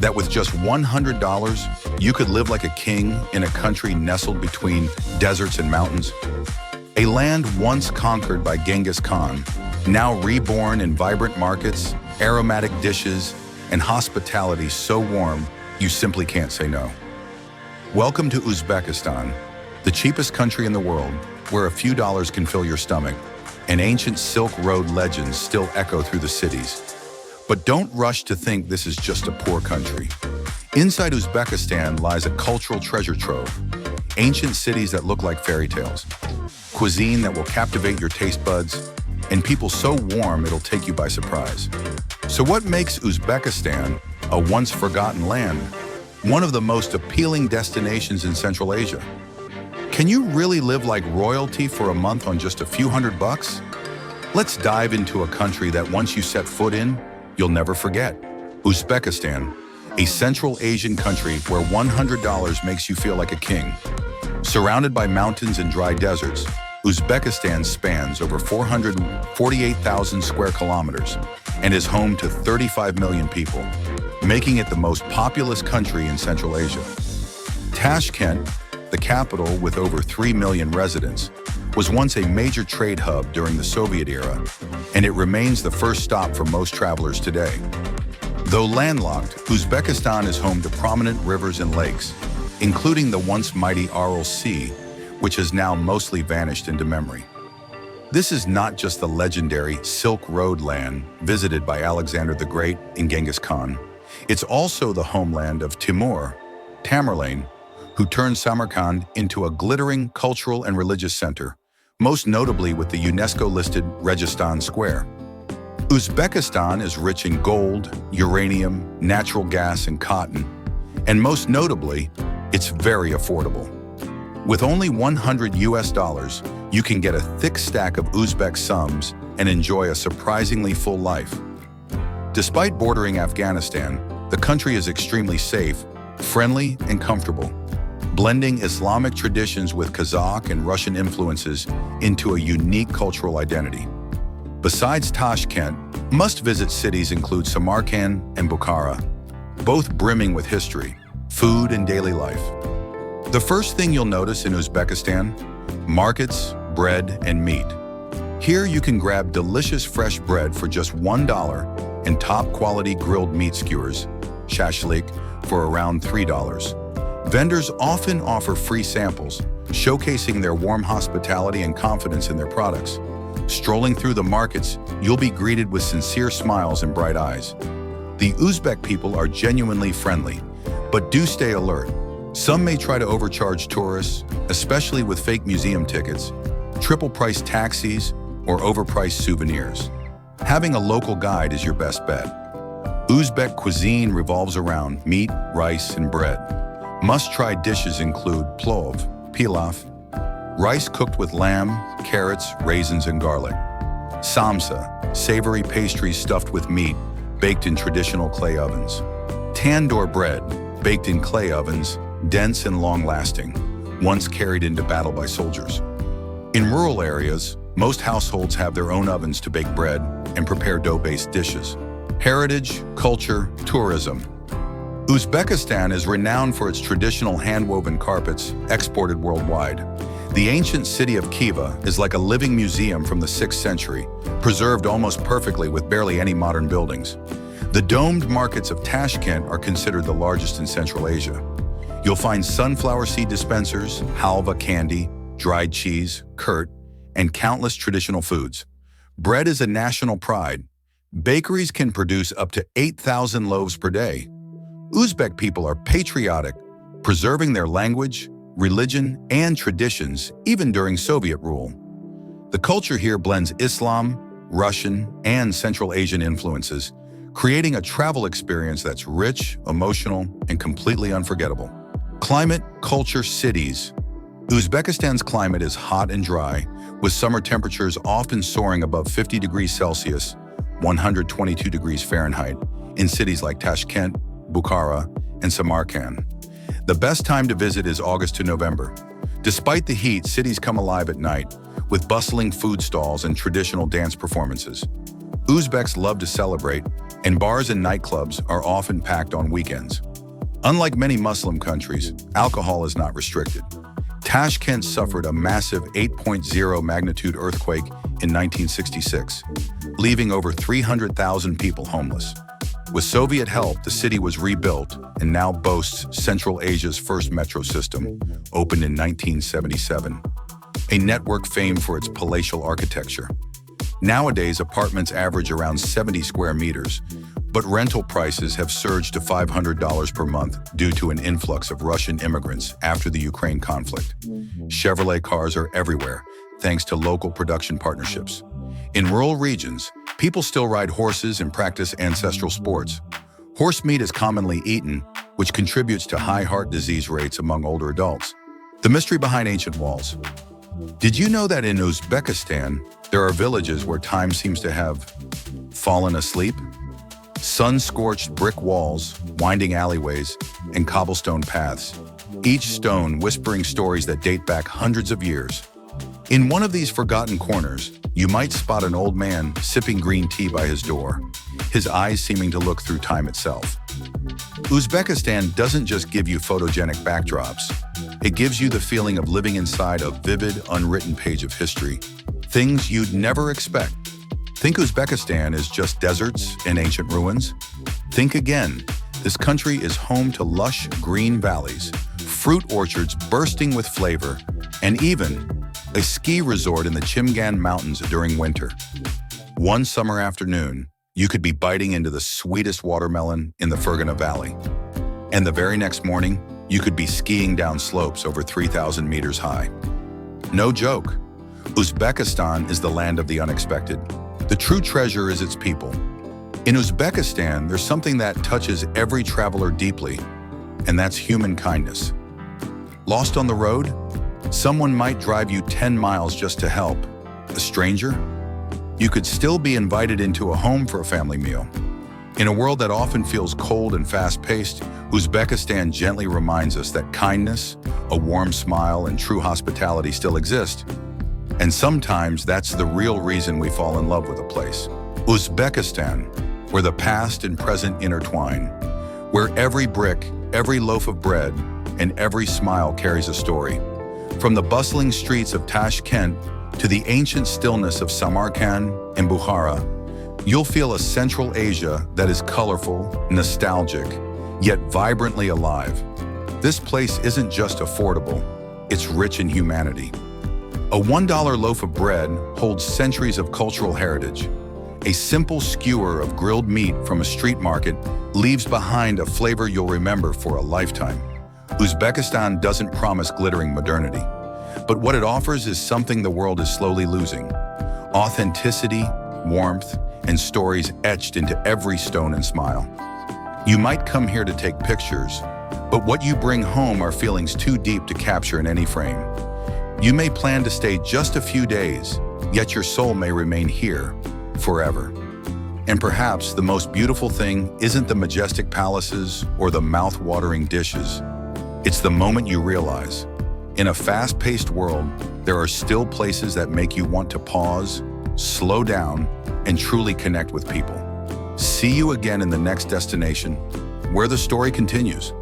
That with just $100, you could live like a king in a country nestled between deserts and mountains. A land once conquered by Genghis Khan, now reborn in vibrant markets, aromatic dishes, and hospitality so warm you simply can't say no. Welcome to Uzbekistan, the cheapest country in the world, where a few dollars can fill your stomach, and ancient Silk Road legends still echo through the cities. But don't rush to think this is just a poor country. Inside Uzbekistan lies a cultural treasure trove, ancient cities that look like fairy tales, cuisine that will captivate your taste buds, and people so warm it'll take you by surprise. So what makes Uzbekistan a once-forgotten land, one of the most appealing destinations in Central Asia? Can you really live like royalty for a month on just a few $100? Let's dive into a country that once you set foot in, you'll never forget. Uzbekistan, a Central Asian country where $100 makes you feel like a king. Surrounded by mountains and dry deserts, Uzbekistan spans over 448,000 square kilometers and is home to 35 million people, making it the most populous country in Central Asia. Tashkent, the capital with over 3 million residents, was once a major trade hub during the Soviet era, and it remains the first stop for most travelers today. Though landlocked, Uzbekistan is home to prominent rivers and lakes, including the once mighty Aral Sea, which has now mostly vanished into memory. This is not just the legendary Silk Road land visited by Alexander the Great and Genghis Khan. It's also the homeland of Timur, Tamerlane, who turned Samarkand into a glittering cultural and religious center, most notably with the UNESCO-listed Registan Square. Uzbekistan is rich in gold, uranium, natural gas, and cotton, and most notably, it's very affordable. With only $100, you can get a thick stack of Uzbek sums and enjoy a surprisingly full life. Despite bordering Afghanistan, the country is extremely safe, friendly, and comfortable, blending Islamic traditions with Kazakh and Russian influences into a unique cultural identity. Besides Tashkent, must-visit cities include Samarkand and Bukhara, both brimming with history, food, and daily life. The first thing you'll notice in Uzbekistan: markets, bread, and meat. Here you can grab delicious fresh bread for just $1 and top-quality grilled meat skewers, shashlik, for around $3. Vendors often offer free samples, showcasing their warm hospitality and confidence in their products. Strolling through the markets, you'll be greeted with sincere smiles and bright eyes. The Uzbek people are genuinely friendly, but do stay alert. Some may try to overcharge tourists, especially with fake museum tickets, triple-priced taxis, or overpriced souvenirs. Having a local guide is your best bet. Uzbek cuisine revolves around meat, rice, and bread. Must-try dishes include plov, pilaf, rice cooked with lamb, carrots, raisins, and garlic. Samsa, savory pastries stuffed with meat, baked in traditional clay ovens. Tandoor bread, baked in clay ovens, dense and long-lasting, once carried into battle by soldiers. In rural areas, most households have their own ovens to bake bread and prepare dough-based dishes. Heritage, culture, tourism. Uzbekistan is renowned for its traditional hand-woven carpets, exported worldwide. The ancient city of Khiva is like a living museum from the 6th century, preserved almost perfectly with barely any modern buildings. The domed markets of Tashkent are considered the largest in Central Asia. You'll find sunflower seed dispensers, halva candy, dried cheese, kurt, and countless traditional foods. Bread is a national pride. Bakeries can produce up to 8,000 loaves per day. Uzbek people are patriotic, preserving their language, religion, and traditions even during Soviet rule. The culture here blends Islam, Russian, and Central Asian influences, creating a travel experience that's rich, emotional, and completely unforgettable. Climate, culture, cities. Uzbekistan's climate is hot and dry, with summer temperatures often soaring above 50 degrees Celsius, 122 degrees Fahrenheit, in cities like Tashkent, Bukhara, and Samarkand. The best time to visit is August to November. Despite the heat, cities come alive at night, with bustling food stalls and traditional dance performances. Uzbeks love to celebrate, and bars and nightclubs are often packed on weekends. Unlike many Muslim countries, alcohol is not restricted. Tashkent suffered a massive 8.0 magnitude earthquake in 1966, leaving over 300,000 people homeless. With Soviet help, the city was rebuilt and now boasts Central Asia's first metro system, opened in 1977, a network famed for its palatial architecture. Nowadays, apartments average around 70 square meters, but rental prices have surged to $500 per month due to an influx of Russian immigrants after the Ukraine conflict. Chevrolet cars are everywhere, thanks to local production partnerships. In rural regions, people still ride horses and practice ancestral sports. Horse meat is commonly eaten, which contributes to high heart disease rates among older adults. The mystery behind ancient walls. Did you know that in Uzbekistan, there are villages where time seems to have fallen asleep? Sun-scorched brick walls, winding alleyways, and cobblestone paths, each stone whispering stories that date back hundreds of years. In one of these forgotten corners, you might spot an old man sipping green tea by his door, his eyes seeming to look through time itself. Uzbekistan doesn't just give you photogenic backdrops. It gives you the feeling of living inside a vivid, unwritten page of history, things you'd never expect. Think Uzbekistan is just deserts and ancient ruins? Think again. This country is home to lush green valleys, fruit orchards bursting with flavor, and even a ski resort in the Chimgan Mountains during winter. One summer afternoon, you could be biting into the sweetest watermelon in the Fergana Valley. And the very next morning, you could be skiing down slopes over 3,000 meters high. No joke. Uzbekistan is the land of the unexpected. The true treasure is its people. In Uzbekistan, there's something that touches every traveler deeply, and that's human kindness. Lost on the road? Someone might drive you 10 miles just to help. A stranger? You could still be invited into a home for a family meal. In a world that often feels cold and fast-paced, Uzbekistan gently reminds us that kindness, a warm smile, and true hospitality still exist. And sometimes that's the real reason we fall in love with a place. Uzbekistan, where the past and present intertwine, where every brick, every loaf of bread, and every smile carries a story. From the bustling streets of Tashkent to the ancient stillness of Samarkand and Bukhara, you'll feel a Central Asia that is colorful, nostalgic, yet vibrantly alive. This place isn't just affordable, it's rich in humanity. A $1 loaf of bread holds centuries of cultural heritage. A simple skewer of grilled meat from a street market leaves behind a flavor you'll remember for a lifetime. Uzbekistan doesn't promise glittering modernity, but what it offers is something the world is slowly losing: authenticity, warmth, and stories etched into every stone and smile. You might come here to take pictures, but what you bring home are feelings too deep to capture in any frame. You may plan to stay just a few days, yet your soul may remain here forever. And perhaps the most beautiful thing isn't the majestic palaces or the mouth-watering dishes. It's the moment you realize, in a fast-paced world, there are still places that make you want to pause, slow down, and truly connect with people. See you again in the next destination, where the story continues.